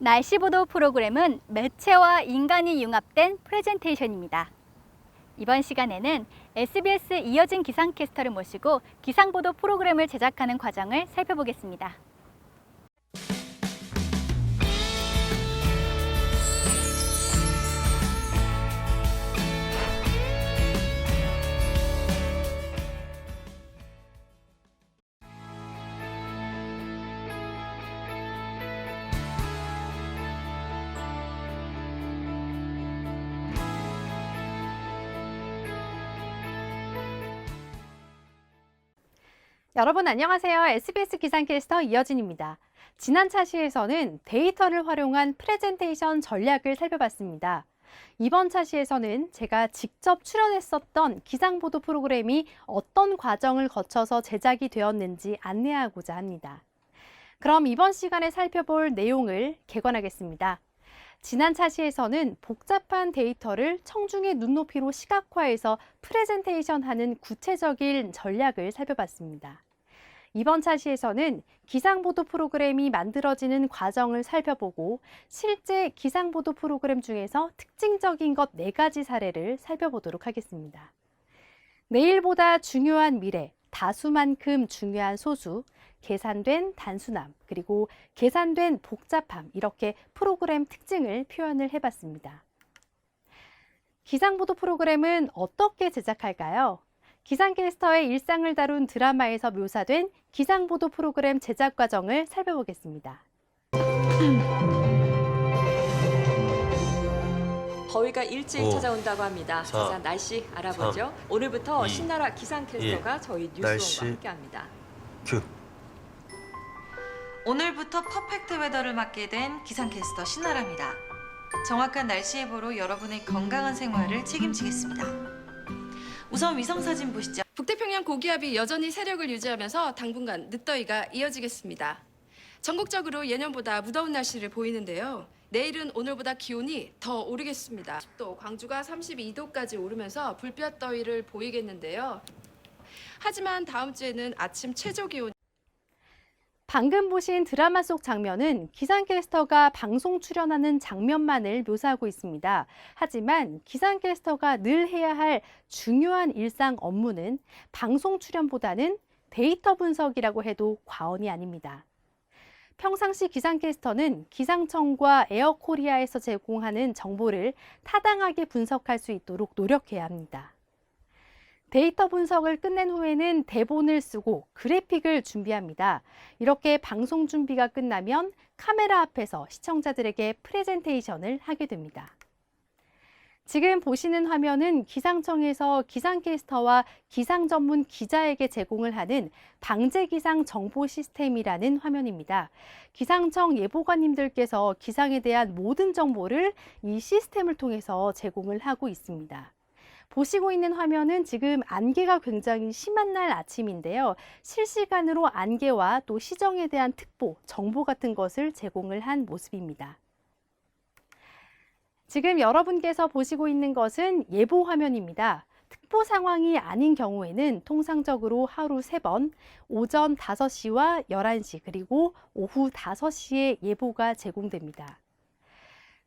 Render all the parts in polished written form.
날씨보도 프로그램은 매체와 인간이 융합된 프레젠테이션입니다. 이번 시간에는 SBS 이어진 기상캐스터를 모시고 기상보도 프로그램을 제작하는 과정을 살펴보겠습니다. 여러분 안녕하세요. SBS 기상캐스터 이여진입니다. 지난 차시에서는 데이터를 활용한 프레젠테이션 전략을 살펴봤습니다. 이번 차시에서는 제가 직접 출연했었던 기상보도 프로그램이 어떤 과정을 거쳐서 제작이 되었는지 안내하고자 합니다. 그럼 이번 시간에 살펴볼 내용을 개관하겠습니다. 지난 차시에서는 복잡한 데이터를 청중의 눈높이로 시각화해서 프레젠테이션하는 구체적인 전략을 살펴봤습니다. 이번 차시에서는 기상보도 프로그램이 만들어지는 과정을 살펴보고 실제 기상보도 프로그램 중에서 특징적인 것 4가지 사례를 살펴보도록 하겠습니다. 내일보다 중요한 미래, 다수만큼 중요한 소수, 계산된 단순함, 그리고 계산된 복잡함, 이렇게 프로그램 특징을 표현을 해봤습니다. 기상보도 프로그램은 어떻게 제작할까요? 기상캐스터의 일상을 다룬 드라마에서 묘사된 기상보도 프로그램 제작 과정을 살펴보겠습니다. 더위가 일찍 찾아온다고 합니다. 자, 날씨 알아보죠. 3, 오늘부터 2, 신나라 기상캐스터가 1. 저희 뉴스원과 날씨 함께합니다. 큐. 오늘부터 퍼펙트 웨더를 맡게 된 기상캐스터 신나라입니다. 정확한 날씨 예보로 여러분의 건강한 생활을 책임지겠습니다. 우선 위성사진 보시죠. 북태평양 고기압이 여전히 세력을 유지하면서 당분간 늦더위가 이어지겠습니다. 전국적으로 예년보다 무더운 날씨를 보이는데요. 내일은 오늘보다 기온이 더 오르겠습니다. 또 광주가 32도까지 오르면서 불볕 더위를 보이겠는데요. 하지만 다음 주에는 아침 최저 기온 방금 보신 드라마 속 장면은 기상캐스터가 방송 출연하는 장면만을 묘사하고 있습니다. 하지만 기상캐스터가 늘 해야 할 중요한 일상 업무는 방송 출연보다는 데이터 분석이라고 해도 과언이 아닙니다. 평상시 기상캐스터는 기상청과 에어코리아에서 제공하는 정보를 타당하게 분석할 수 있도록 노력해야 합니다. 데이터 분석을 끝낸 후에는 대본을 쓰고 그래픽을 준비합니다. 이렇게 방송 준비가 끝나면 카메라 앞에서 시청자들에게 프레젠테이션을 하게 됩니다. 지금 보시는 화면은 기상청에서 기상캐스터와 기상 전문 기자에게 제공을 하는 방재기상 정보 시스템이라는 화면입니다. 기상청 예보관님들께서 기상에 대한 모든 정보를 이 시스템을 통해서 제공을 하고 있습니다. 보시고 있는 화면은 지금 안개가 굉장히 심한 날 아침인데요. 실시간으로 안개와 또 시정에 대한 특보, 정보 같은 것을 제공을 한 모습입니다. 지금 여러분께서 보시고 있는 것은 예보 화면입니다. 특보 상황이 아닌 경우에는 통상적으로 하루 3번, 오전 5시와 11시, 그리고 오후 5시에 예보가 제공됩니다.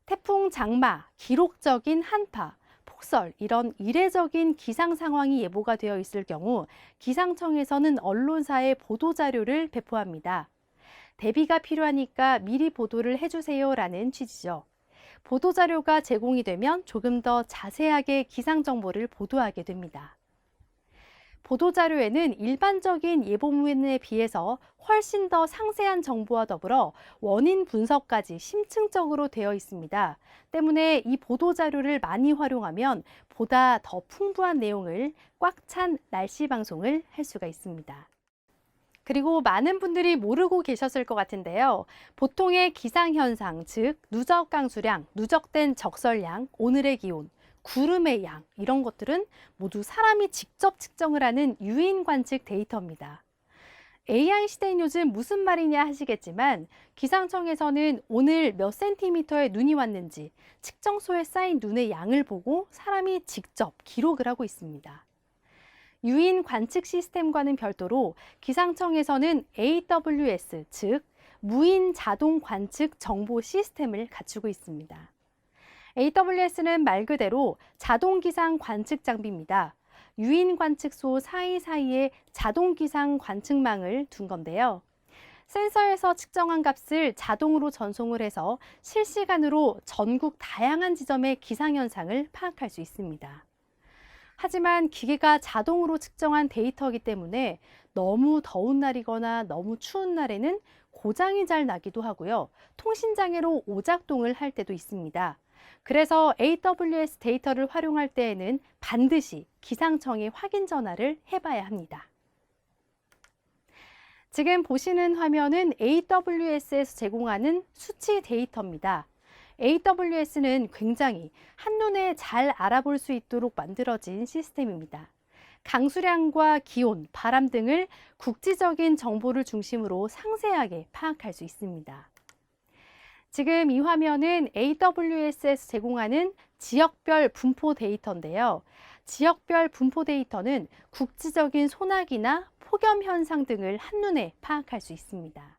태풍 장마, 기록적인 한파, 폭설, 이런 이례적인 기상 상황이 예보가 되어 있을 경우 기상청에서는 언론사에 보도 자료를 배포합니다. 대비가 필요하니까 미리 보도를 해주세요라는 취지죠. 보도 자료가 제공이 되면 조금 더 자세하게 기상 정보를 보도하게 됩니다. 보도 자료에는 일반적인 예보문에 비해서 훨씬 더 상세한 정보와 더불어 원인 분석까지 심층적으로 되어 있습니다. 때문에 이 보도 자료를 많이 활용하면 보다 더 풍부한 내용을 꽉 찬 날씨 방송을 할 수가 있습니다. 그리고 많은 분들이 모르고 계셨을 것 같은데요. 보통의 기상현상, 즉 누적 강수량, 누적된 적설량, 오늘의 기온, 구름의 양, 이런 것들은 모두 사람이 직접 측정을 하는 유인 관측 데이터입니다. AI 시대인 요즘 무슨 말이냐 하시겠지만 기상청에서는 오늘 몇 센티미터의 눈이 왔는지 측정소에 쌓인 눈의 양을 보고 사람이 직접 기록을 하고 있습니다. 유인 관측 시스템과는 별도로 기상청에서는 AWS, 즉 무인 자동 관측 정보 시스템을 갖추고 있습니다. AWS는 말 그대로 자동 기상 관측 장비입니다. 유인 관측소 사이사이에 자동 기상 관측망을 둔 건데요. 센서에서 측정한 값을 자동으로 전송을 해서 실시간으로 전국 다양한 지점의 기상현상을 파악할 수 있습니다. 하지만 기계가 자동으로 측정한 데이터이기 때문에 너무 더운 날이거나 너무 추운 날에는 고장이 잘 나기도 하고요. 통신장애로 오작동을 할 때도 있습니다. 그래서 AWS 데이터를 활용할 때에는 반드시 기상청에 확인 전화를 해봐야 합니다. 지금 보시는 화면은 AWS에서 제공하는 수치 데이터입니다. AWS는 굉장히 한눈에 잘 알아볼 수 있도록 만들어진 시스템입니다. 강수량과 기온, 바람 등을 국지적인 정보를 중심으로 상세하게 파악할 수 있습니다. 지금 이 화면은 AWS에서 제공하는 지역별 분포 데이터인데요. 지역별 분포 데이터는 국지적인 소나기나 폭염 현상 등을 한눈에 파악할 수 있습니다.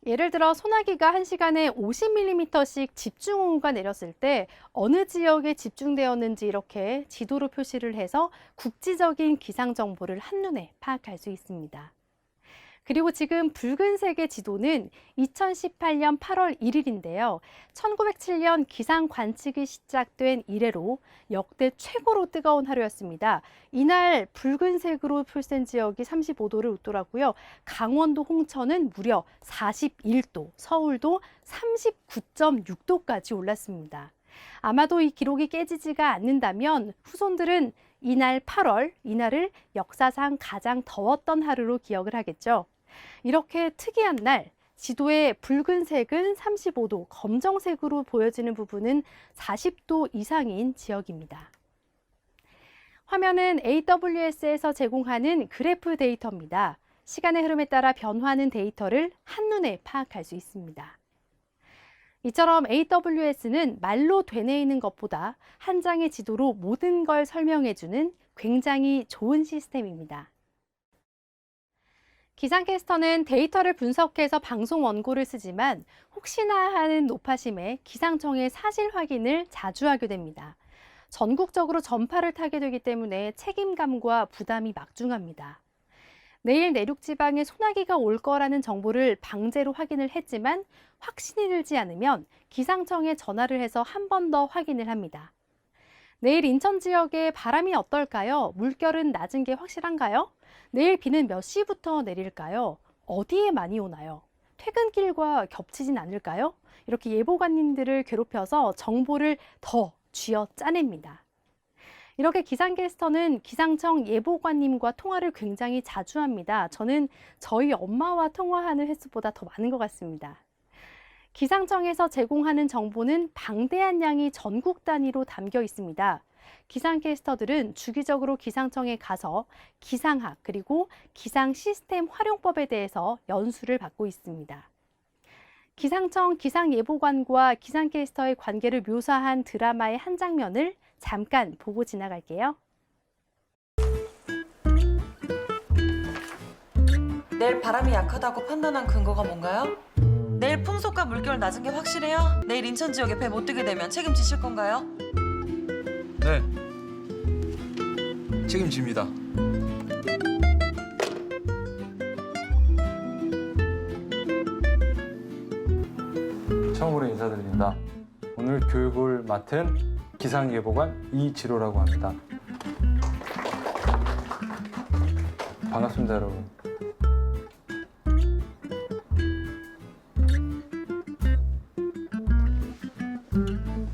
예를 들어 소나기가 1시간에 50mm씩 집중호우가 내렸을 때 어느 지역에 집중되었는지 이렇게 지도로 표시를 해서 국지적인 기상 정보를 한눈에 파악할 수 있습니다. 그리고 지금 붉은색의 지도는 2018년 8월 1일인데요. 1907년 기상 관측이 시작된 이래로 역대 최고로 뜨거운 하루였습니다. 이날 붉은색으로 표시된 지역이 35도를 웃더라고요. 강원도 홍천은 무려 41도, 서울도 39.6도까지 올랐습니다. 아마도 이 기록이 깨지지가 않는다면 후손들은 이날 8월, 이날을 역사상 가장 더웠던 하루로 기억을 하겠죠. 이렇게 특이한 날, 지도의 붉은색은 35도, 검정색으로 보여지는 부분은 40도 이상인 지역입니다. 화면은 AWS에서 제공하는 그래프 데이터입니다. 시간의 흐름에 따라 변화하는 데이터를 한눈에 파악할 수 있습니다. 이처럼 AWS는 말로 되뇌이는 것보다 한 장의 지도로 모든 걸 설명해주는 굉장히 좋은 시스템입니다. 기상캐스터는 데이터를 분석해서 방송 원고를 쓰지만 혹시나 하는 노파심에 기상청의 사실 확인을 자주 하게 됩니다. 전국적으로 전파를 타게 되기 때문에 책임감과 부담이 막중합니다. 내일 내륙 지방에 소나기가 올 거라는 정보를 방제로 확인을 했지만 확신이 들지 않으면 기상청에 전화를 해서 한 번 더 확인을 합니다. 내일 인천 지역에 바람이 어떨까요? 물결은 낮은 게 확실한가요? 내일 비는 몇 시부터 내릴까요? 어디에 많이 오나요? 퇴근길과 겹치진 않을까요? 이렇게 예보관님들을 괴롭혀서 정보를 더 쥐어 짜냅니다. 이렇게 기상캐스터는 기상청 예보관님과 통화를 굉장히 자주 합니다. 저는 저희 엄마와 통화하는 횟수보다 더 많은 것 같습니다. 기상청에서 제공하는 정보는 방대한 양이 전국 단위로 담겨 있습니다. 기상캐스터들은 주기적으로 기상청에 가서 기상학 그리고 기상 시스템 활용법에 대해서 연수를 받고 있습니다. 기상청 기상예보관과 기상캐스터의 관계를 묘사한 드라마의 한 장면을 잠깐 보고 지나갈게요. 내일 바람이 약하다고 판단한 근거가 뭔가요? 내일 풍속과 물결 낮은 게 확실해요? 내일 인천 지역에 배 못 뜨게 되면 책임지실 건가요? 네, 책임집니다. 처음으로 인사드립니다. 오늘 교육을 맡은 기상예보관 이지로라고 합니다. 반갑습니다, 여러분.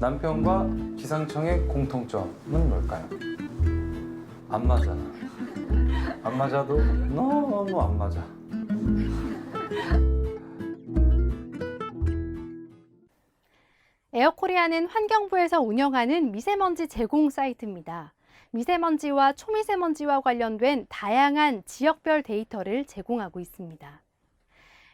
남편과 기상청의 공통점은 뭘까요? 안 맞아. 안 맞아도 너무 안 맞아. 에어코리아는 환경부에서 운영하는 미세먼지 제공 사이트입니다. 미세먼지와 초미세먼지와 관련된 다양한 지역별 데이터를 제공하고 있습니다.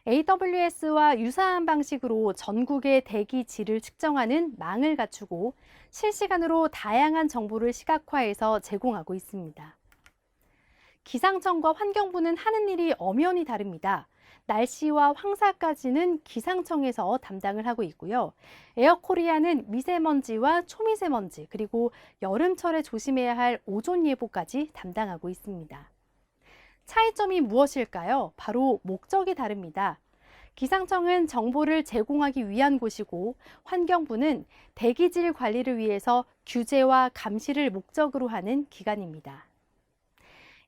AWS와 유사한 방식으로 전국의 대기 질을 측정하는 망을 갖추고 실시간으로 다양한 정보를 시각화해서 제공하고 있습니다. 기상청과 환경부는 하는 일이 엄연히 다릅니다. 날씨와 황사까지는 기상청에서 담당을 하고 있고요. 에어코리아는 미세먼지와 초미세먼지 그리고 여름철에 조심해야 할 오존 예보까지 담당하고 있습니다. 차이점이 무엇일까요? 바로 목적이 다릅니다. 기상청은 정보를 제공하기 위한 곳이고 환경부는 대기질 관리를 위해서 규제와 감시를 목적으로 하는 기관입니다.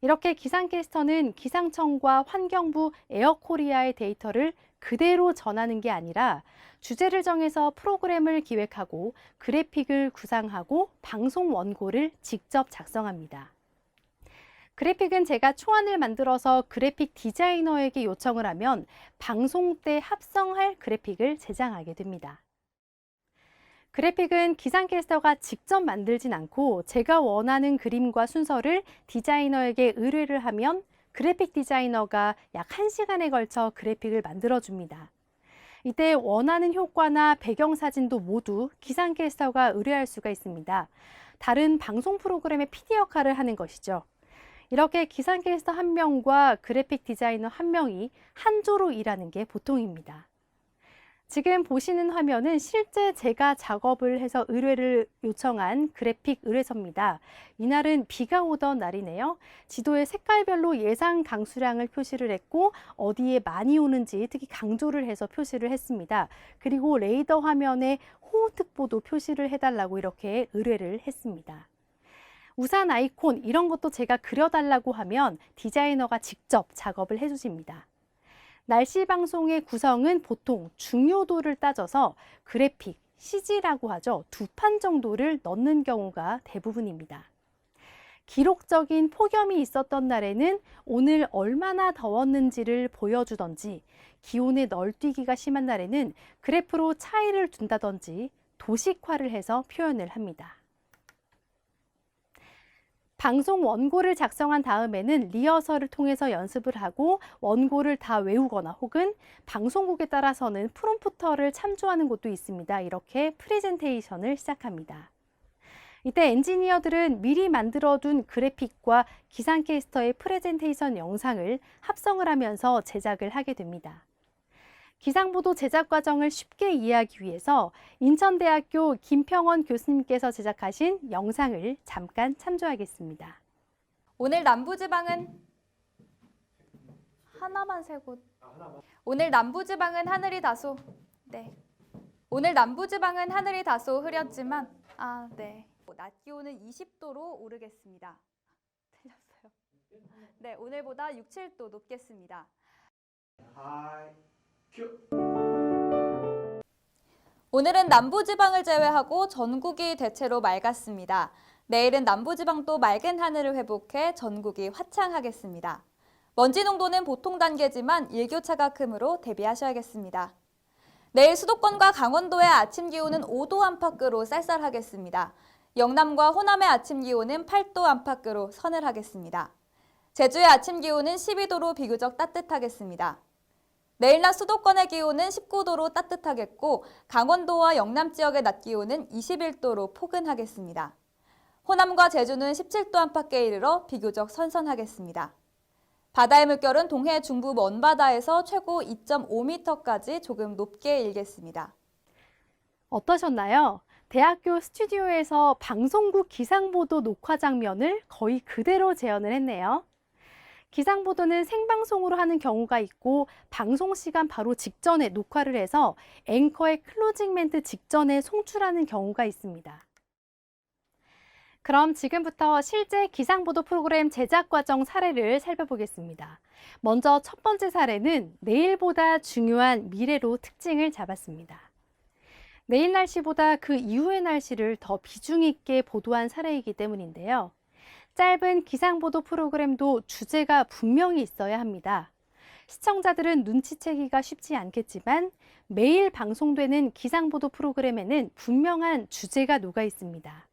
이렇게 기상캐스터는 기상청과 환경부, 에어코리아의 데이터를 그대로 전하는 게 아니라 주제를 정해서 프로그램을 기획하고 그래픽을 구상하고 방송 원고를 직접 작성합니다. 그래픽은 제가 초안을 만들어서 그래픽 디자이너에게 요청을 하면 방송 때 합성할 그래픽을 제작하게 됩니다. 그래픽은 기상캐스터가 직접 만들진 않고 제가 원하는 그림과 순서를 디자이너에게 의뢰를 하면 그래픽 디자이너가 약 1시간에 걸쳐 그래픽을 만들어줍니다. 이때 원하는 효과나 배경사진도 모두 기상캐스터가 의뢰할 수가 있습니다. 다른 방송 프로그램의 PD 역할을 하는 것이죠. 이렇게 기상캐스터 1명과 그래픽 디자이너 1명이 한 조로 일하는 게 보통입니다. 지금 보시는 화면은 실제 제가 작업을 해서 의뢰를 요청한 그래픽 의뢰서입니다. 이날은 비가 오던 날이네요. 지도에 색깔별로 예상 강수량을 표시를 했고 어디에 많이 오는지 특히 강조를 해서 표시를 했습니다. 그리고 레이더 화면에 호우특보도 표시를 해달라고 이렇게 의뢰를 했습니다. 우산 아이콘 이런 것도 제가 그려달라고 하면 디자이너가 직접 작업을 해주십니다. 날씨 방송의 구성은 보통 중요도를 따져서 그래픽, CG라고 하죠. 2판 정도를 넣는 경우가 대부분입니다. 기록적인 폭염이 있었던 날에는 오늘 얼마나 더웠는지를 보여주던지 기온의 널뛰기가 심한 날에는 그래프로 차이를 둔다든지 도식화를 해서 표현을 합니다. 방송 원고를 작성한 다음에는 리허설을 통해서 연습을 하고 원고를 다 외우거나 혹은 방송국에 따라서는 프롬프터를 참조하는 곳도 있습니다. 이렇게 프레젠테이션을 시작합니다. 이때 엔지니어들은 미리 만들어둔 그래픽과 기상캐스터의 프레젠테이션 영상을 합성을 하면서 제작을 하게 됩니다. 기상보도 제작 과정을 쉽게 이해하기 위해서 인천대학교 김평원 교수님께서 제작하신 영상을 잠깐 참조하겠습니다. 오늘 남부지방은 하나만 세고 오늘 남부지방은 하늘이 다소 오늘 남부지방은 하늘이 다소 흐렸지만 낮 기온은 20도로 오르겠습니다. 틀렸어요. 네, 오늘보다 6, 7도 높겠습니다. 오늘은 남부지방을 제외하고 전국이 대체로 맑았습니다. 내일은 남부지방도 맑은 하늘을 회복해 전국이 화창하겠습니다. 먼지 농도는 보통 단계지만 일교차가 크므로 대비하셔야겠습니다. 내일 수도권과 강원도의 아침 기온은 5도 안팎으로 쌀쌀하겠습니다. 영남과 호남의 아침 기온은 8도 안팎으로 서늘하겠습니다. 제주의 아침 기온은 12도로 비교적 따뜻하겠습니다. 내일 낮 수도권의 기온은 19도로 따뜻하겠고 강원도와 영남 지역의 낮 기온은 21도로 포근하겠습니다. 호남과 제주는 17도 안팎에 이르러 비교적 선선하겠습니다. 바다의 물결은 동해 중부 먼바다에서 최고 2.5m까지 조금 높게 일겠습니다. 어떠셨나요? 대학교 스튜디오에서 방송국 기상보도 녹화 장면을 거의 그대로 재현을 했네요. 기상보도는 생방송으로 하는 경우가 있고 방송 시간 바로 직전에 녹화를 해서 앵커의 클로징 멘트 직전에 송출하는 경우가 있습니다. 그럼 지금부터 실제 기상보도 프로그램 제작 과정 사례를 살펴보겠습니다. 먼저 첫 번째 사례는 내일보다 중요한 미래로 특징을 잡았습니다. 내일 날씨보다 그 이후의 날씨를 더 비중 있게 보도한 사례이기 때문인데요. 짧은 기상보도 프로그램도 주제가 분명히 있어야 합니다. 시청자들은 눈치채기가 쉽지 않겠지만 매일 방송되는 기상보도 프로그램에는 분명한 주제가 녹아 있습니다.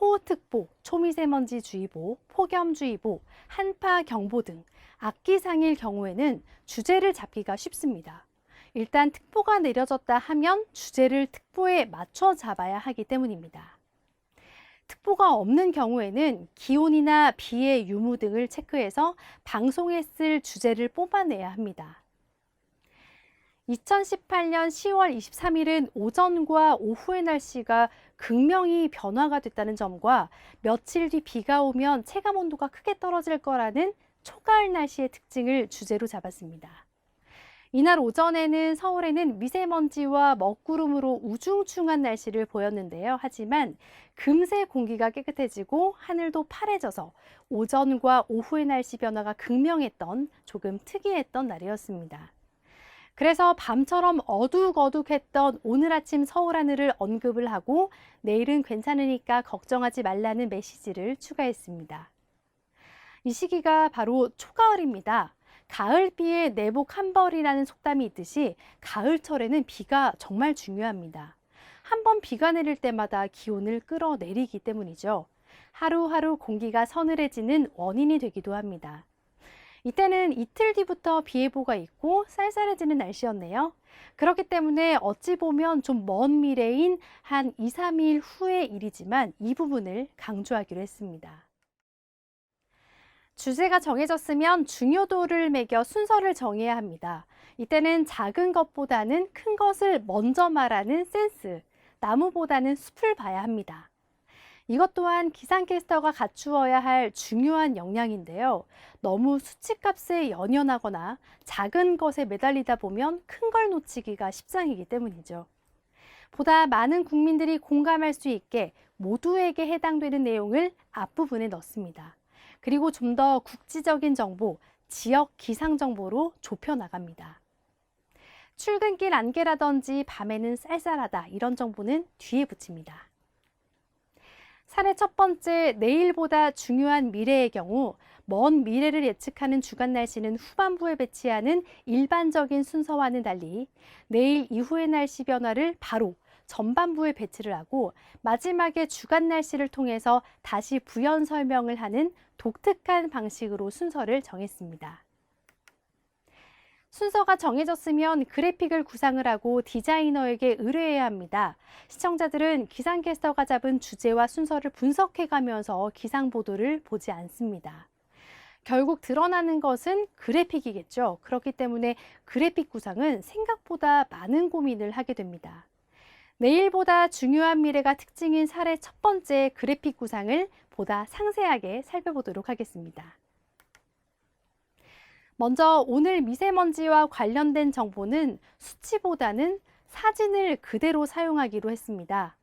호우특보, 초미세먼지주의보, 폭염주의보, 한파경보 등 악기상일 경우에는 주제를 잡기가 쉽습니다. 일단 특보가 내려졌다 하면 주제를 특보에 맞춰 잡아야 하기 때문입니다. 특보가 없는 경우에는 기온이나 비의 유무 등을 체크해서 방송에 쓸 주제를 뽑아내야 합니다. 2018년 10월 23일은 오전과 오후의 날씨가 극명히 변화가 됐다는 점과 며칠 뒤 비가 오면 체감 온도가 크게 떨어질 거라는 초가을 날씨의 특징을 주제로 잡았습니다. 이날 오전에는 서울에는 미세먼지와 먹구름으로 우중충한 날씨를 보였는데요. 하지만 금세 공기가 깨끗해지고 하늘도 파래져서 오전과 오후의 날씨 변화가 극명했던 조금 특이했던 날이었습니다. 그래서 밤처럼 어둑어둑했던 오늘 아침 서울 하늘을 언급을 하고 내일은 괜찮으니까 걱정하지 말라는 메시지를 추가했습니다. 이 시기가 바로 초가을입니다. 가을비에 내복 한 벌이라는 속담이 있듯이 가을철에는 비가 정말 중요합니다. 한 번 비가 내릴 때마다 기온을 끌어내리기 때문이죠. 하루하루 공기가 서늘해지는 원인이 되기도 합니다. 이때는 이틀 뒤부터 비 예보가 있고 쌀쌀해지는 날씨였네요. 그렇기 때문에 어찌 보면 좀 먼 미래인 한 2, 3일 후의 일이지만 이 부분을 강조하기로 했습니다. 주제가 정해졌으면 중요도를 매겨 순서를 정해야 합니다. 이때는 작은 것보다는 큰 것을 먼저 말하는 센스, 나무보다는 숲을 봐야 합니다. 이것 또한 기상캐스터가 갖추어야 할 중요한 역량인데요. 너무 수치값에 연연하거나 작은 것에 매달리다 보면 큰 걸 놓치기가 십상이기 때문이죠. 보다 많은 국민들이 공감할 수 있게 모두에게 해당되는 내용을 앞부분에 넣습니다. 그리고 좀 더 국지적인 정보, 지역 기상 정보로 좁혀 나갑니다. 출근길 안개라든지 밤에는 쌀쌀하다 이런 정보는 뒤에 붙입니다. 사례 첫 번째, 내일보다 중요한 미래의 경우 먼 미래를 예측하는 주간 날씨는 후반부에 배치하는 일반적인 순서와는 달리 내일 이후의 날씨 변화를 바로 전반부에 배치를 하고 마지막에 주간 날씨를 통해서 다시 부연 설명을 하는 독특한 방식으로 순서를 정했습니다. 순서가 정해졌으면 그래픽을 구상을 하고 디자이너에게 의뢰해야 합니다. 시청자들은 기상캐스터가 잡은 주제와 순서를 분석해가면서 기상 보도를 보지 않습니다. 결국 드러나는 것은 그래픽이겠죠. 그렇기 때문에 그래픽 구상은 생각보다 많은 고민을 하게 됩니다. 내일보다 중요한 미래가 특징인 사례 첫 번째 그래픽 구상을 보다 상세하게 살펴보도록 하겠습니다. 먼저 오늘 미세먼지와 관련된 정보는 수치보다는 사진을 그대로 사용하기로 했습니다.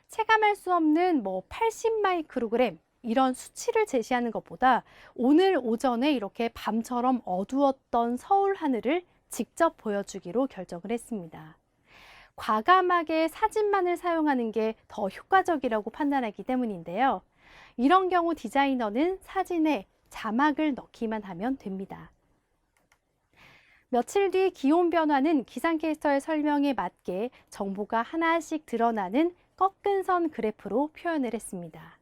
체감할 수 없는 80 마이크로그램 이런 수치를 제시하는 것보다 오늘 오전에 이렇게 밤처럼 어두웠던 서울 하늘을 직접 보여주기로 결정을 했습니다. 과감하게 사진만을 사용하는 게 더 효과적이라고 판단하기 때문인데요. 이런 경우 디자이너는 사진에 자막을 넣기만 하면 됩니다. 며칠 뒤 기온 변화는 기상캐스터의 설명에 맞게 정보가 하나씩 드러나는 꺾은 선 그래프로 표현을 했습니다.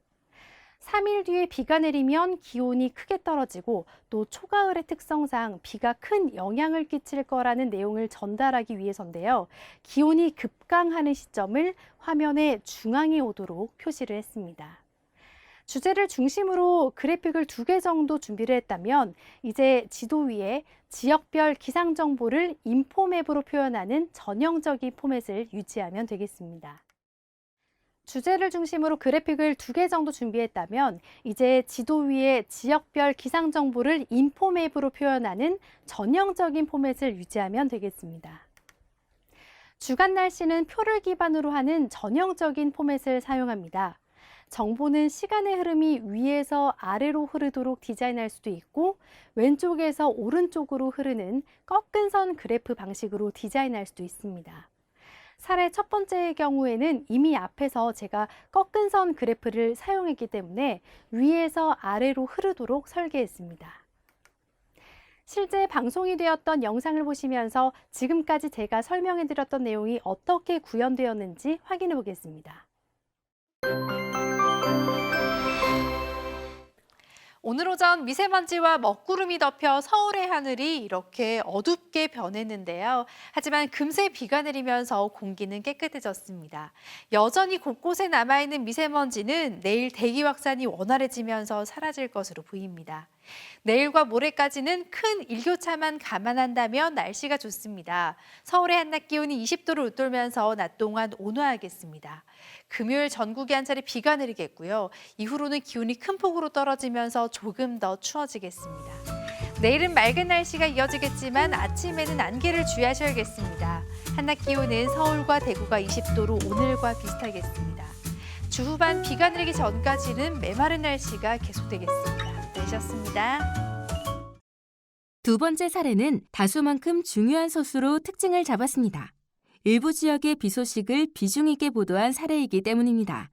3일 뒤에 비가 내리면 기온이 크게 떨어지고 또 초가을의 특성상 비가 큰 영향을 끼칠 거라는 내용을 전달하기 위해서인데요. 기온이 급강하는 시점을 화면의 중앙에 오도록 표시를 했습니다. 주제를 중심으로 그래픽을 2개 정도 준비를 했다면 이제 지도 위에 지역별 기상 정보를 인포맵으로 표현하는 전형적인 포맷을 유지하면 되겠습니다. 주제를 중심으로 그래픽을 2개 정도 준비했다면 이제 지도 위에 지역별 기상 정보를 인포맵으로 표현하는 전형적인 포맷을 유지하면 되겠습니다. 주간 날씨는 표를 기반으로 하는 전형적인 포맷을 사용합니다. 정보는 시간의 흐름이 위에서 아래로 흐르도록 디자인할 수도 있고 왼쪽에서 오른쪽으로 흐르는 꺾은 선 그래프 방식으로 디자인할 수도 있습니다. 사례 첫 번째의 경우에는 이미 앞에서 제가 꺾은 선 그래프를 사용했기 때문에 위에서 아래로 흐르도록 설계했습니다. 실제 방송이 되었던 영상을 보시면서 지금까지 제가 설명해드렸던 내용이 어떻게 구현되었는지 확인해 보겠습니다. 오늘 오전 미세먼지와 먹구름이 덮여 서울의 하늘이 이렇게 어둡게 변했는데요. 하지만 금세 비가 내리면서 공기는 깨끗해졌습니다. 여전히 곳곳에 남아있는 미세먼지는 내일 대기 확산이 원활해지면서 사라질 것으로 보입니다. 내일과 모레까지는 큰 일교차만 감안한다면 날씨가 좋습니다. 서울의 한낮 기온이 20도를 웃돌면서 낮 동안 온화하겠습니다. 금요일 전국에 한 차례 비가 내리겠고요. 이후로는 기온이 큰 폭으로 떨어지면서 조금 더 추워지겠습니다. 내일은 맑은 날씨가 이어지겠지만 아침에는 안개를 주의하셔야겠습니다. 한낮 기온은 서울과 대구가 20도로 오늘과 비슷하겠습니다. 주 후반 비가 내리기 전까지는 메마른 날씨가 계속되겠습니다. 내셨습니다. 두 번째 사례는 다수만큼 중요한 소수로 특징을 잡았습니다. 일부 지역의 비 소식을 비중 있게 보도한 사례이기 때문입니다.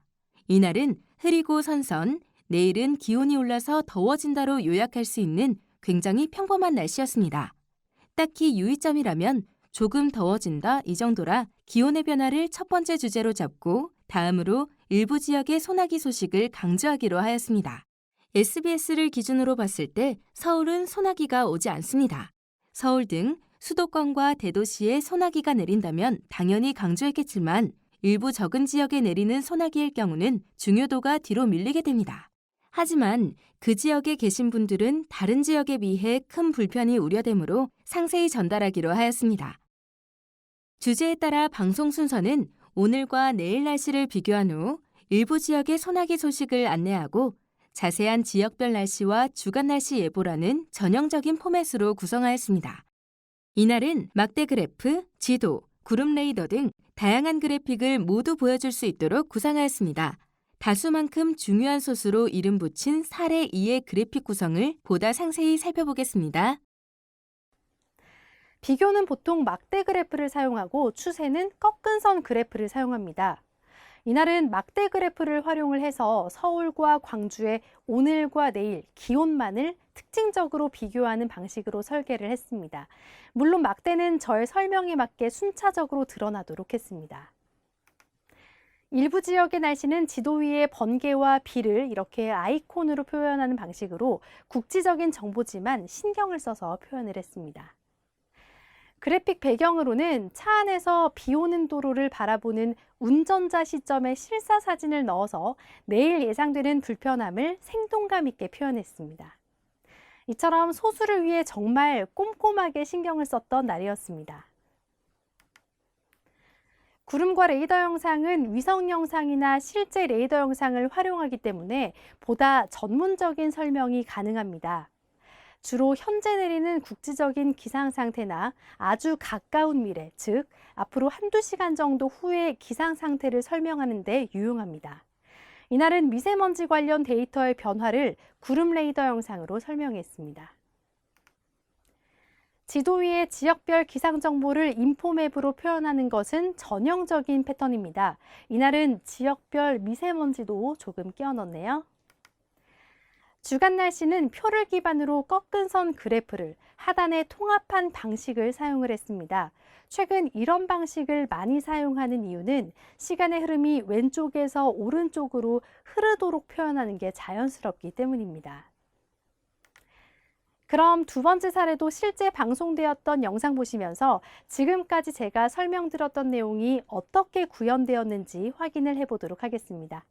이날은 흐리고 선선, 내일은 기온이 올라서 더워진다로 요약할 수 있는 굉장히 평범한 날씨였습니다. 딱히 유의점이라면 조금 더워진다 이 정도라 기온의 변화를 첫 번째 주제로 잡고 다음으로 일부 지역의 소나기 소식을 강조하기로 하였습니다. SBS를 기준으로 봤을 때 서울은 소나기가 오지 않습니다. 서울 등 수도권과 대도시에 소나기가 내린다면 당연히 강조했겠지만 일부 적은 지역에 내리는 소나기일 경우는 중요도가 뒤로 밀리게 됩니다. 하지만 그 지역에 계신 분들은 다른 지역에 비해 큰 불편이 우려되므로 상세히 전달하기로 하였습니다. 주제에 따라 방송 순서는 오늘과 내일 날씨를 비교한 후 일부 지역의 소나기 소식을 안내하고 자세한 지역별 날씨와 주간 날씨 예보라는 전형적인 포맷으로 구성하였습니다. 이날은 막대 그래프, 지도, 구름 레이더 등 다양한 그래픽을 모두 보여줄 수 있도록 구상하였습니다. 다수만큼 중요한 소수로 이름 붙인 사례 2의 그래픽 구성을 보다 상세히 살펴보겠습니다. 비교는 보통 막대 그래프를 사용하고 추세는 꺾은 선 그래프를 사용합니다. 이날은 막대 그래프를 활용을 해서 서울과 광주의 오늘과 내일 기온만을 특징적으로 비교하는 방식으로 설계를 했습니다. 물론 막대는 저의 설명에 맞게 순차적으로 드러나도록 했습니다. 일부 지역의 날씨는 지도 위에 번개와 비를 이렇게 아이콘으로 표현하는 방식으로 국지적인 정보지만 신경을 써서 표현을 했습니다. 그래픽 배경으로는 차 안에서 비 오는 도로를 바라보는 운전자 시점의 실사 사진을 넣어서 내일 예상되는 불편함을 생동감 있게 표현했습니다. 이처럼 소수를 위해 정말 꼼꼼하게 신경을 썼던 날이었습니다. 구름과 레이더 영상은 위성 영상이나 실제 레이더 영상을 활용하기 때문에 보다 전문적인 설명이 가능합니다. 주로 현재 내리는 국지적인 기상 상태나 아주 가까운 미래, 즉 앞으로 한두 시간 정도 후의 기상 상태를 설명하는 데 유용합니다. 이날은 미세먼지 관련 데이터의 변화를 구름 레이더 영상으로 설명했습니다. 지도 위에 지역별 기상 정보를 인포맵으로 표현하는 것은 전형적인 패턴입니다. 이날은 지역별 미세먼지도 조금 끼워 넣었네요. 주간 날씨는 표를 기반으로 꺾은 선 그래프를 하단에 통합한 방식을 사용을 했습니다. 최근 이런 방식을 많이 사용하는 이유는 시간의 흐름이 왼쪽에서 오른쪽으로 흐르도록 표현하는 게 자연스럽기 때문입니다. 그럼 두 번째 사례도 실제 방송되었던 영상 보시면서 지금까지 제가 설명드렸던 내용이 어떻게 구현되었는지 확인을 해보도록 하겠습니다.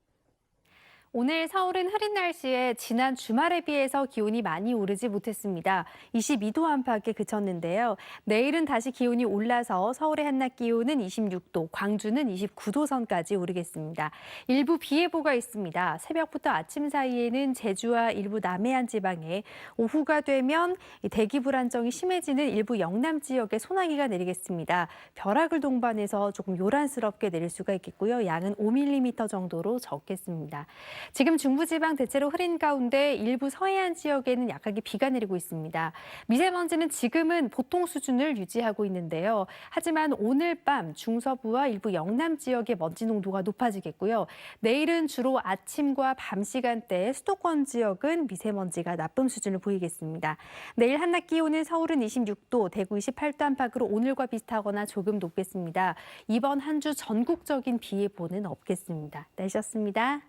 오늘 서울은 흐린 날씨에 지난 주말에 비해서 기온이 많이 오르지 못했습니다. 22도 안팎에 그쳤는데요. 내일은 다시 기온이 올라서 서울의 한낮 기온은 26도, 광주는 29도 선까지 오르겠습니다. 일부 비 예보가 있습니다. 새벽부터 아침 사이에는 제주와 일부 남해안 지방에, 오후가 되면 대기 불안정이 심해지는 일부 영남 지역에 소나기가 내리겠습니다. 벼락을 동반해서 조금 요란스럽게 내릴 수가 있겠고요. 양은 5mm 정도로 적겠습니다. 지금 중부지방 대체로 흐린 가운데 일부 서해안 지역에는 약하게 비가 내리고 있습니다. 미세먼지는 지금은 보통 수준을 유지하고 있는데요. 하지만 오늘 밤 중서부와 일부 영남 지역의 먼지 농도가 높아지겠고요. 내일은 주로 아침과 밤 시간대에 수도권 지역은 미세먼지가 나쁨 수준을 보이겠습니다. 내일 한낮 기온은 서울은 26도, 대구 28도 안팎으로 오늘과 비슷하거나 조금 높겠습니다. 이번 한 주 전국적인 비 예보는 없겠습니다. 날씨였습니다.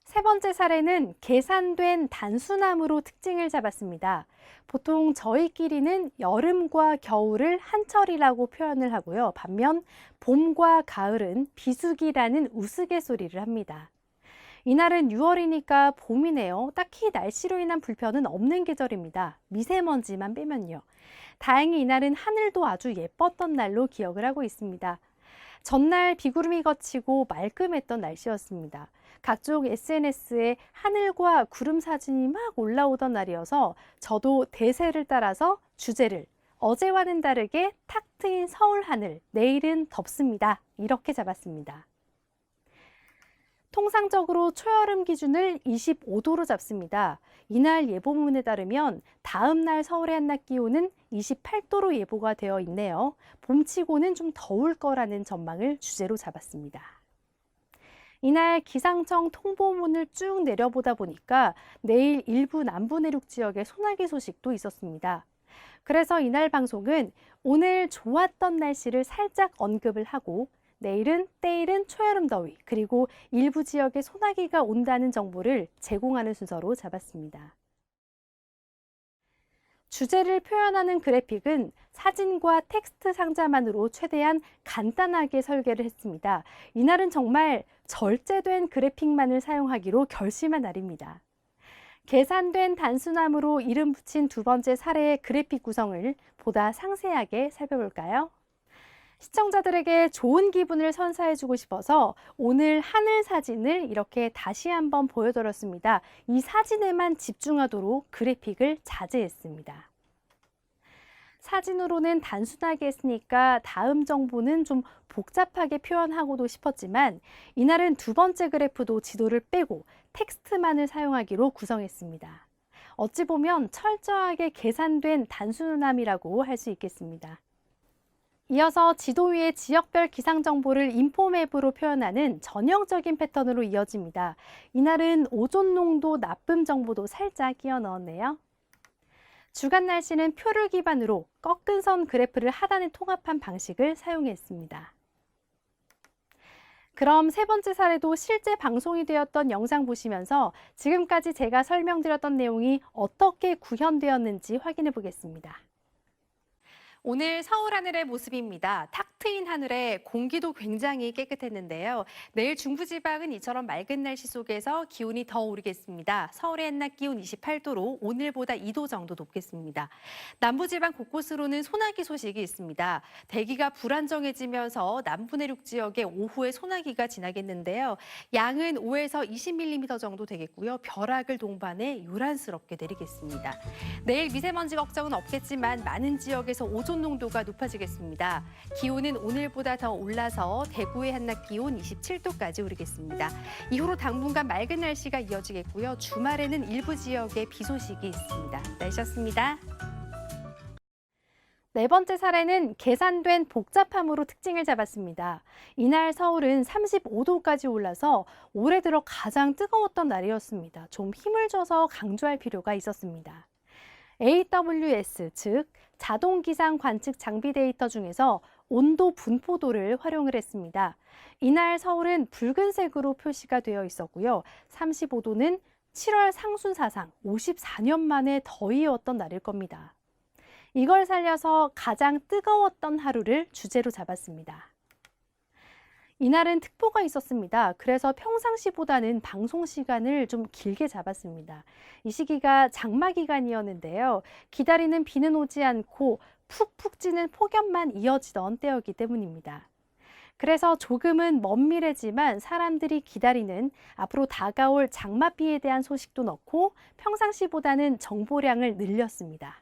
세 번째 사례는 계산된 단수남으로 특징을 잡았습니다. 보통 저희끼리는 여름과 겨울을 한철이라고 표현을 하고요. 반면 봄과 가을은 비수기라는 우스갯소리를 합니다. 이날은 6월이니까 봄이네요. 딱히 날씨로 인한 불편은 없는 계절입니다. 미세먼지만 빼면요. 다행히 이날은 하늘도 아주 예뻤던 날로 기억을 하고 있습니다. 전날 비구름이 걷히고 말끔했던 날씨였습니다. 각종 SNS에 하늘과 구름 사진이 막 올라오던 날이어서 저도 대세를 따라서 주제를 어제와는 다르게 탁 트인 서울 하늘, 내일은 덥습니다. 이렇게 잡았습니다. 통상적으로 초여름 기준을 25도로 잡습니다. 이날 예보문에 따르면 다음 날 서울의 한낮 기온은 28도로 예보가 되어 있네요. 봄치고는 좀 더울 거라는 전망을 주제로 잡았습니다. 이날 기상청 통보문을 쭉 내려보다 보니까 내일 일부 남부 내륙 지역에 소나기 소식도 있었습니다. 그래서 이날 방송은 오늘 좋았던 날씨를 살짝 언급을 하고 내일은 때일은 초여름 더위, 그리고 일부 지역에 소나기가 온다는 정보를 제공하는 순서로 잡았습니다. 주제를 표현하는 그래픽은 사진과 텍스트 상자만으로 최대한 간단하게 설계를 했습니다. 이날은 정말 절제된 그래픽만을 사용하기로 결심한 날입니다. 계산된 단순함으로 이름 붙인 두 번째 사례의 그래픽 구성을 보다 상세하게 살펴볼까요? 시청자들에게 좋은 기분을 선사해주고 싶어서 오늘 하늘 사진을 이렇게 다시 한번 보여드렸습니다. 이 사진에만 집중하도록 그래픽을 자제했습니다. 사진으로는 단순하게 했으니까 다음 정보는 좀 복잡하게 표현하고도 싶었지만 이날은 두 번째 그래프도 지도를 빼고 텍스트만을 사용하기로 구성했습니다. 어찌 보면 철저하게 계산된 단순함이라고 할 수 있겠습니다. 이어서 지도 위에 지역별 기상 정보를 인포맵으로 표현하는 전형적인 패턴으로 이어집니다. 이날은 오존 농도 나쁨 정보도 살짝 끼워 넣었네요. 주간 날씨는 표를 기반으로 꺾은 선 그래프를 하단에 통합한 방식을 사용했습니다. 그럼 세 번째 사례도 실제 방송이 되었던 영상 보시면서 지금까지 제가 설명드렸던 내용이 어떻게 구현되었는지 확인해 보겠습니다. 오늘 서울 하늘의 모습입니다. 탁 트인 하늘에 공기도 굉장히 깨끗했는데요. 내일 중부지방은 이처럼 맑은 날씨 속에서 기온이 더 오르겠습니다. 서울의 한낮 기온 28도로 오늘보다 2도 정도 높겠습니다. 남부지방 곳곳으로는 소나기 소식이 있습니다. 대기가 불안정해지면서 남부 내륙 지역에 오후에 소나기가 지나겠는데요. 양은 5에서 20mm 정도 되겠고요. 벼락을 동반해 요란스럽게 내리겠습니다. 내일 미세먼지 걱정은 없겠지만 많은 지역에서 오존 농도가 높아지겠습니다. 기온은 오늘보다 더 올라서 대구의 한낮 기온 27도까지 오르겠습니다. 이후로 당분간 맑은 날씨가 이어지겠고요. 주말에는 일부 지역에 비 소식이 있습니다. 날씨였습니다. 네 번째 사례는 계산된 복잡함으로 특징을 잡았습니다. 이날 서울은 35도까지 올라서 올해 들어 가장 뜨거웠던 날이었습니다. 좀 힘을 줘서 강조할 필요가 있었습니다. AWS, 즉 자동 기상 관측 장비 데이터 중에서 온도 분포도를 활용을 했습니다. 이날 서울은 붉은색으로 표시가 되어 있었고요. 35도는 7월 상순 사상 54년 만에 더위였던 날일 겁니다. 이걸 살려서 가장 뜨거웠던 하루를 주제로 잡았습니다. 이날은 특보가 있었습니다. 그래서 평상시보다는 방송 시간을 좀 길게 잡았습니다. 이 시기가 장마 기간이었는데요. 기다리는 비는 오지 않고 푹푹 찌는 폭염만 이어지던 때였기 때문입니다. 그래서 조금은 먼 미래지만 사람들이 기다리는 앞으로 다가올 장맛비에 대한 소식도 넣고 평상시보다는 정보량을 늘렸습니다.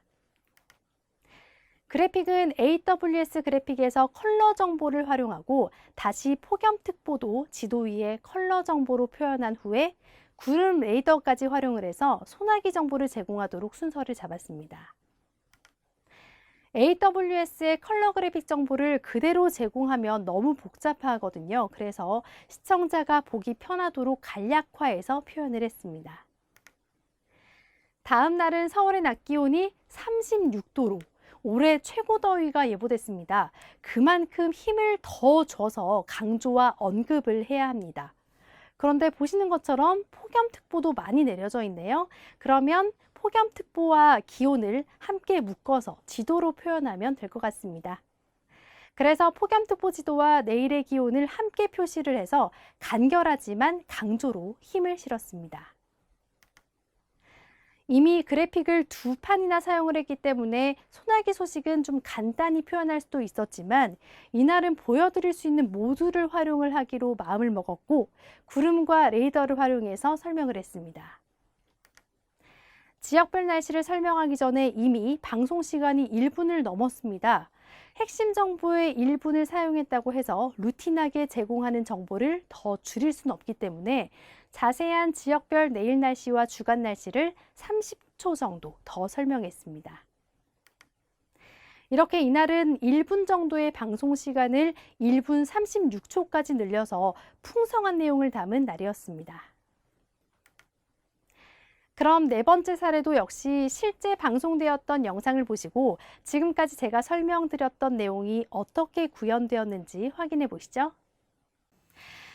그래픽은 AWS 그래픽에서 컬러 정보를 활용하고 다시 폭염특보도 지도 위에 컬러 정보로 표현한 후에 구름 레이더까지 활용을 해서 소나기 정보를 제공하도록 순서를 잡았습니다. AWS의 컬러 그래픽 정보를 그대로 제공하면 너무 복잡하거든요. 그래서 시청자가 보기 편하도록 간략화해서 표현을 했습니다. 다음 날은 서울의 낮 기온이 36도로 올해 최고 더위가 예보됐습니다. 그만큼 힘을 더 줘서 강조와 언급을 해야 합니다. 그런데 보시는 것처럼 폭염특보도 많이 내려져 있네요. 그러면 폭염특보와 기온을 함께 묶어서 지도로 표현하면 될 것 같습니다. 그래서 폭염특보 지도와 내일의 기온을 함께 표시를 해서 간결하지만 강조로 힘을 실었습니다. 이미 그래픽을 2판이나 사용을 했기 때문에 소나기 소식은 좀 간단히 표현할 수도 있었지만 이날은 보여드릴 수 있는 모두를 활용을 하기로 마음을 먹었고 구름과 레이더를 활용해서 설명을 했습니다. 지역별 날씨를 설명하기 전에 이미 방송 시간이 1분을 넘었습니다. 핵심 정보의 1분을 사용했다고 해서 루틴하게 제공하는 정보를 더 줄일 수는 없기 때문에 자세한 지역별 내일 날씨와 주간 날씨를 30초 정도 더 설명했습니다. 이렇게 이날은 1분 정도의 방송 시간을 1분 36초까지 늘려서 풍성한 내용을 담은 날이었습니다. 그럼 네 번째 사례도 역시 실제 방송되었던 영상을 보시고 지금까지 제가 설명드렸던 내용이 어떻게 구현되었는지 확인해 보시죠.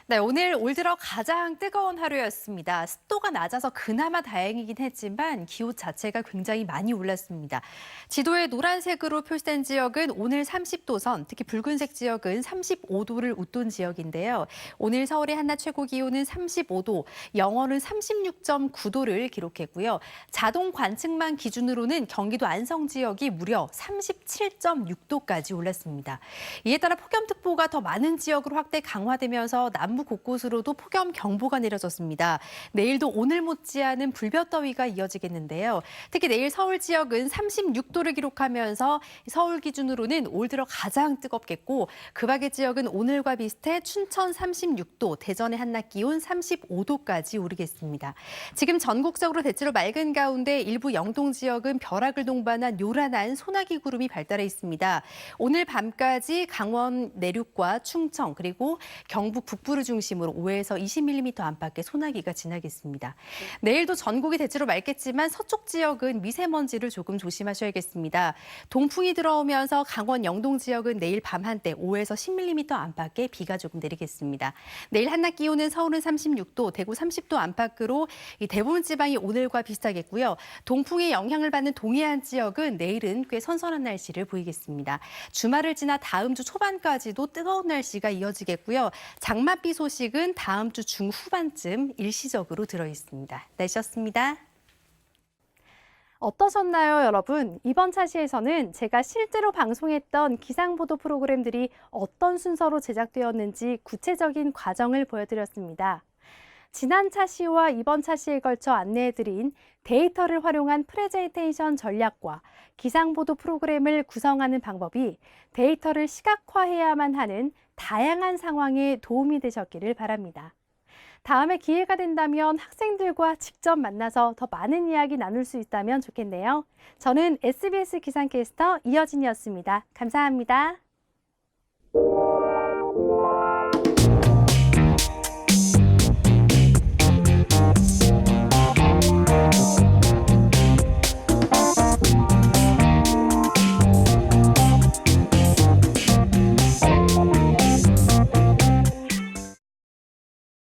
네, 오늘 올 들어 가장 뜨거운 하루였습니다. 습도가 낮아서 그나마 다행이긴 했지만 기온 자체가 굉장히 많이 올랐습니다. 지도에 노란색으로 표시된 지역은 오늘 30도 선, 특히 붉은색 지역은 35도를 웃돈 지역인데요. 오늘 서울의 한낮 최고 기온은 35도, 영월은 36.9도를 기록했고요. 자동 관측망 기준으로는 경기도 안성 지역이 무려 37.6도까지 올랐습니다. 이에 따라 폭염특보가 더 많은 지역으로 확대 강화되면서 남부 곳곳으로도 폭염 경보가 내려졌습니다. 내일도 오늘 못지않은 불볕더위가 이어지겠는데요. 특히 내일 서울 지역은 36도를 기록하면서 서울 기준으로는 올 들어 가장 뜨겁겠고 그 밖의 지역은 오늘과 비슷해 춘천 36도, 대전의 한낮 기온 35도까지 오르겠습니다. 지금 전국적으로 대체로 맑은 가운데 일부 영동 지역은 벼락을 동반한 요란한 소나기 구름이 발달해 있습니다. 오늘 밤까지 강원 내륙과 충청 그리고 경북 북부를 중심으로 5에서 20mm 안팎의 소나기가 지나겠습니다. 내일도 전국이 대체로 맑겠지만 서쪽 지역은 미세먼지를 조금 조심하셔야겠습니다. 동풍이 들어오면서 강원 영동 지역은 내일 밤 한때 5에서 10mm 안팎의 비가 조금 내리겠습니다. 내일 한낮 기온은 서울은 36도, 대구 30도 안팎으로 대부분 지방이 오늘과 비슷하겠고요. 동풍의 영향을 받는 동해안 지역은 내일은 꽤 선선한 날씨를 보이겠습니다. 주말을 지나 다음 주 초반까지도 뜨거운 날씨가 이어지겠고요. 장맛비 소식은 다음 주 중후반쯤 일시적으로 들어있습니다. 날씨였습니다. 어떠셨나요, 여러분? 이번 차시에서는 제가 실제로 방송했던 기상보도 프로그램들이 어떤 순서로 제작되었는지 구체적인 과정을 보여드렸습니다. 지난 차시와 이번 차시에 걸쳐 안내해드린 데이터를 활용한 프레젠테이션 전략과 기상보도 프로그램을 구성하는 방법이 데이터를 시각화해야만 하는 다양한 상황에 도움이 되셨기를 바랍니다. 다음에 기회가 된다면 학생들과 직접 만나서 더 많은 이야기 나눌 수 있다면 좋겠네요. 저는 SBS 기상캐스터 이여진이었습니다. 감사합니다.